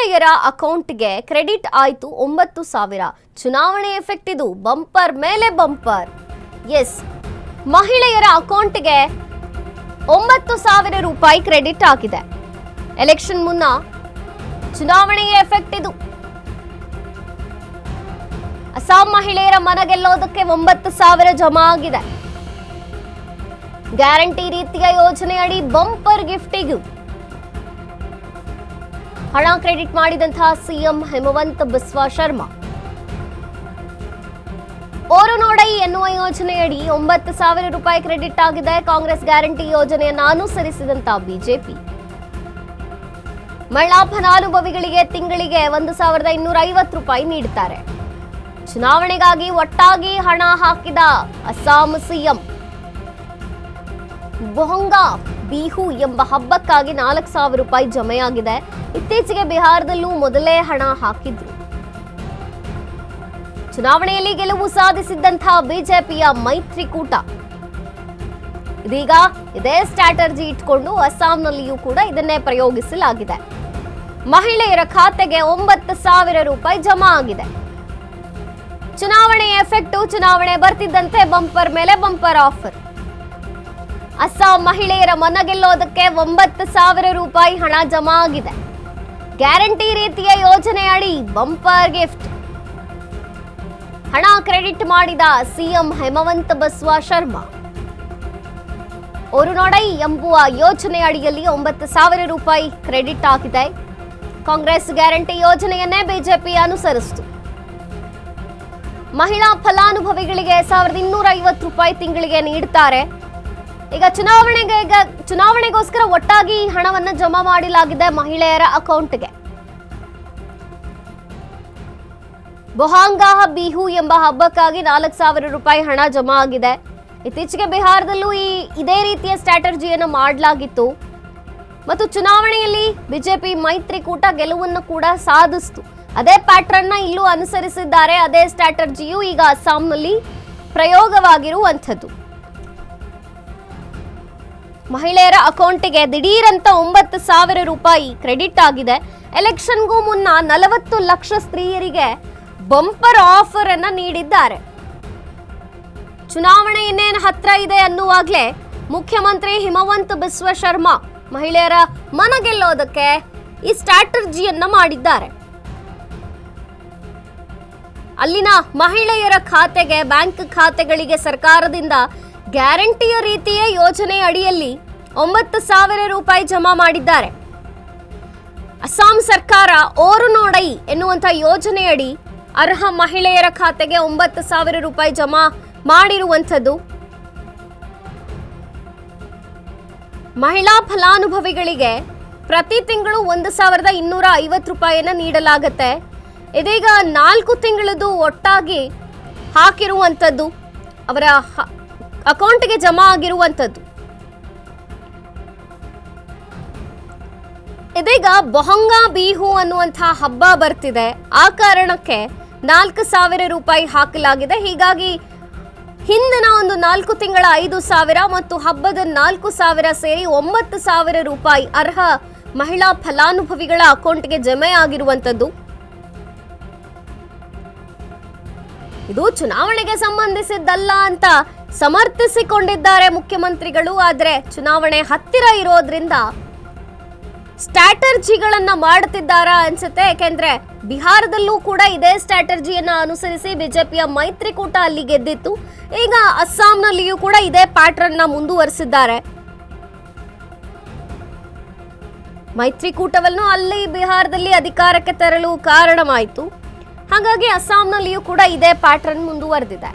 ಮಹಿಳೆಯರ ಅಕೌಂಟ್ಗೆ ಕ್ರೆಡಿಟ್ ಆಯಿತು 9,000. ಚುನಾವಣೆ ಎಫೆಕ್ಟ್ ಇದು. ಬಂಪರ್ ಮೇಲೆ ಬಂಪರ್. ಎಸ್, ಮಹಿಳೆಯರ ಅಕೌಂಟ್ಗೆ 9,000 ರೂಪಾಯಿ ಕ್ರೆಡಿಟ್ ಆಗಿದೆ. ಎಲೆಕ್ಷನ್ ಮುನ್ನ ಚುನಾವಣೆಯ ಎಫೆಕ್ಟ್ ಇದು. ಅಸ್ಸಾಂ ಮಹಿಳೆಯರ ಮನ ಗೆಲ್ಲೋದಕ್ಕೆ 9,000 ಜಮಾ ಆಗಿದೆ. ಗ್ಯಾರಂಟಿ ರೀತಿಯ ಯೋಜನೆಯಡಿ ಬಂಪರ್ ಗಿಫ್ಟಿಗೂ ಹಣ ಕ್ರೆಡಿಟ್ ಮಾಡಿದಂತಹ ಸಿಎಂ ಹೇಮಂತ್ ಬಿಸ್ವಾ ಶರ್ಮಾ. ಓರು ನೋಡೈ ಎನ್ನುವ ಯೋಜನೆಯಡಿ 9,000 ರೂಪಾಯಿ ಕ್ರೆಡಿಟ್ ಆಗಿದೆ. ಕಾಂಗ್ರೆಸ್ ಗ್ಯಾರಂಟಿ ಯೋಜನೆಯನ್ನು ಅನುಸರಿಸಿದಂತಹ ಬಿಜೆಪಿ ಮಹಿಳಾ ಫಲಾನುಭವಿಗಳಿಗೆ ತಿಂಗಳಿಗೆ 1,250 ರೂಪಾಯಿ ನೀಡುತ್ತಾರೆ. ಚುನಾವಣೆಗಾಗಿ ಒಟ್ಟಾಗಿ ಹಣ ಹಾಕಿದ ಅಸ್ಸಾಂ ಸಿಎಂ ಬೋಹಂಗಾ ಬಿಹು ಎಂಬ ಹಬ್ಬಕ್ಕಾಗಿ 4,000 ರೂಪಾಯಿ ಜಮೆಯಾಗಿದೆ. ಇತ್ತೀಚೆಗೆ ಬಿಹಾರದಲ್ಲೂ ಮೊದಲೇ ಹಣ ಹಾಕಿದ್ರು. ಚುನಾವಣೆಯಲ್ಲಿ ಗೆಲುವು ಸಾಧಿಸಿದ್ದಂತಹ ಬಿಜೆಪಿಯ ಮೈತ್ರಿಕೂಟ ಇದೀಗ ಇದೇ ಸ್ಟ್ರಾಟಜಿ ಇಟ್ಕೊಂಡು ಅಸ್ಸಾಂನಲ್ಲಿಯೂ ಕೂಡ ಇದನ್ನೇ ಪ್ರಯೋಗಿಸಲಾಗಿದೆ. ಮಹಿಳೆಯರ ಖಾತೆಗೆ 9,000 ರೂಪಾಯಿ ಜಮಾ ಆಗಿದೆ. ಚುನಾವಣೆಯ ಎಫೆಕ್ಟು. ಚುನಾವಣೆ ಬರ್ತಿದ್ದಂತೆ ಬಂಪರ್ ಮೇಲೆ ಬಂಪರ್ ಆಫರ್. ಅಸ್ಸಾಂ ಮಹಿಳೆಯರ ಮನ ಗೆಲ್ಲೋದಕ್ಕೆ 9,000 ರೂಪಾಯಿ ಹಣ ಜಮಾ ಆಗಿದೆ. ಗ್ಯಾರಂಟಿ ರೀತಿಯ ಯೋಜನೆ ಅಡಿ ಬಂಪರ್ ಗಿಫ್ಟ್. ಹಣ ಕ್ರೆಡಿಟ್ ಮಾಡಿದ ಸಿಎಂ ಹೇಮಂತ್ ಬಿಸ್ವಾ ಶರ್ಮಾ. ಓರು ನೋಡೈ ಎಂಬುವ ಯೋಜನೆ ಅಡಿಯಲ್ಲಿ 9,000 ರೂಪಾಯಿ ಕ್ರೆಡಿಟ್ ಆಗಿದೆ. ಕಾಂಗ್ರೆಸ್ ಗ್ಯಾರಂಟಿ ಯೋಜನೆಯನ್ನೇ ಬಿಜೆಪಿ ಅನುಸರಿಸಿತು. ಮಹಿಳಾ ಫಲಾನುಭವಿಗಳಿಗೆ 1,250 ರೂಪಾಯಿ ತಿಂಗಳಿಗೆ ನೀಡುತ್ತಾರೆ. ಈಗ ಚುನಾವಣೆಗೋಸ್ಕರ ಒಟ್ಟಾಗಿ ಹಣವನ್ನು ಜಮಾ ಮಾಡಲಾಗಿದೆ ಮಹಿಳೆಯರ ಅಕೌಂಟ್ಗೆ. ಬೋಹಾಂಗಾ ಬಿಹು ಎಂಬ ಹಬ್ಬಕ್ಕಾಗಿ 4,000 ರೂಪಾಯಿ ಹಣ ಜಮಾ ಆಗಿದೆ. ಇತ್ತೀಚೆಗೆ ಬಿಹಾರದಲ್ಲೂ ಇದೇ ರೀತಿಯ ಸ್ಟ್ರಾಟಜಿಯನ್ನು ಮಾಡಲಾಗಿತ್ತು ಮತ್ತು ಚುನಾವಣೆಯಲ್ಲಿ ಬಿಜೆಪಿ ಮೈತ್ರಿಕೂಟ ಗೆಲುವನ್ನು ಕೂಡ ಸಾಧಿಸಿತು. ಅದೇ ಪ್ಯಾಟರ್ನ್ ಇಲ್ಲೂ ಅನುಸರಿಸಿದ್ದಾರೆ. ಅದೇ ಸ್ಟ್ರಾಟಜಿಯು ಈಗ ಅಸ್ಸಾಂನಲ್ಲಿ ಪ್ರಯೋಗವಾಗಿರುವಂಥದ್ದು. ಮಹಿಳೆಯರ ಅಕೌಂಟಿಗೆ ದಿಢೀರಂತ 9,000 ರೂಪಾಯಿ ಕ್ರೆಡಿಟ್ ಆಗಿದೆ. ಎಲೆಕ್ಷನ್ಗೂ ಮುನ್ನ 40 ಲಕ್ಷ ಸ್ತ್ರೀಯರಿಗೆ ಬಂಪರ್ ಆಫರ್ ಅನ್ನ ನೀಡಿದ್ದಾರೆ. ಚುನಾವಣೆ ಇನ್ನೇನು ಹತ್ರ ಇದೆ ಅನ್ನುವಾಗಲೇ ಮುಖ್ಯಮಂತ್ರಿ ಹೇಮಂತ್ ಬಿಸ್ವಾ ಶರ್ಮಾ ಮಹಿಳೆಯರ ಮನ ಗೆಲ್ಲೋದಕ್ಕೆ ಈ ಸ್ಟ್ರಾಟಜಿಯನ್ನ ಮಾಡಿದ್ದಾರೆ. ಅಲ್ಲಿನ ಮಹಿಳೆಯರ ಖಾತೆಗೆ, ಬ್ಯಾಂಕ್ ಖಾತೆಗಳಿಗೆ ಸರ್ಕಾರದಿಂದ ಗ್ಯಾರಂಟಿಯ ರೀತಿಯ ಯೋಜನೆ ಅಡಿಯಲ್ಲಿ 9,000 ರೂಪಾಯಿ ಜಮಾ ಮಾಡಿದ್ದಾರೆ. ಅಸ್ಸಾಂ ಸರ್ಕಾರ ಓರು ನೋಡೈ ಎನ್ನುವಂಥ ಯೋಜನೆಯಡಿ ಅರ್ಹ ಮಹಿಳೆಯರ ಖಾತೆಗೆ 9,000 ರೂಪಾಯಿ ಜಮಾ ಮಾಡಿರುವಂಥದ್ದು. ಮಹಿಳಾ ಫಲಾನುಭವಿಗಳಿಗೆ ಪ್ರತಿ ತಿಂಗಳು 1,250 ರೂಪಾಯಿಯನ್ನು ನೀಡಲಾಗುತ್ತೆ. ಇದೀಗ 4 ತಿಂಗಳದ್ದು ಒಟ್ಟಾಗಿ ಹಾಕಿರುವಂಥದ್ದು, ಅವರ ಅಕೌಂಟ್ಗೆ ಜಮಾ ಆಗಿರುವಂಥದ್ದು. ಇದೀಗ ಬೋಹಂಗಾ ಬಿಹು ಅನ್ನುವಂತಹ ಹಬ್ಬ ಬರ್ತಿದೆ. ಆ ಕಾರಣಕ್ಕೆ 4,000 ರೂಪಾಯಿ ಹಾಕಲಾಗಿದೆ. ಹೀಗಾಗಿ ಹಿಂದಿನ ಒಂದು 4 ತಿಂಗಳ 5,000 ಮತ್ತು ಹಬ್ಬದ 4,000 ಸೇರಿ 9,000 ರೂಪಾಯಿ ಅರ್ಹ ಮಹಿಳಾ ಫಲಾನುಭವಿಗಳ ಅಕೌಂಟ್ಗೆ ಜಮೆ ಆಗಿರುವಂಥದ್ದು. ಇದು ಚುನಾವಣೆಗೆ ಸಂಬಂಧಿಸಿದ್ದಲ್ಲ ಅಂತ ಸಮರ್ಥಿಸಿಕೊಂಡಿದ್ದಾರೆ ಮುಖ್ಯಮಂತ್ರಿಗಳು. ಆದರೆ ಚುನಾವಣೆ ಹತ್ತಿರ ಇರೋದ್ರಿಂದ ಸ್ಟ್ರಾಟಜಿಗಳನ್ನ ಮಾಡುತ್ತಿದ್ದಾರಾ ಅನ್ಸುತ್ತೆ. ಯಾಕೆಂದ್ರೆ ಬಿಹಾರದಲ್ಲೂ ಕೂಡ ಇದೇ ಸ್ಟ್ರಾಟಜಿಯನ್ನ ಅನುಸರಿಸಿ ಬಿಜೆಪಿಯ ಮೈತ್ರಿಕೂಟ ಅಲ್ಲಿ ಗೆದ್ದಿತ್ತು. ಈಗ ಅಸ್ಸಾಂನಲ್ಲಿಯೂ ಕೂಡ ಇದೇ ಪ್ಯಾಟರ್ನ್ ಮುಂದುವರಿಸಿದ್ದಾರೆ. ಮೈತ್ರಿಕೂಟವನ್ನು ಅಲ್ಲಿ ಬಿಹಾರದಲ್ಲಿ ಅಧಿಕಾರಕ್ಕೆ ತರಲು ಕಾರಣವಾಯಿತು. ಹಾಗಾಗಿ ಅಸ್ಸಾಂನಲ್ಲಿಯೂ ಕೂಡ ಇದೇ ಪ್ಯಾಟರ್ನ್ ಮುಂದುವರೆದಿದೆ.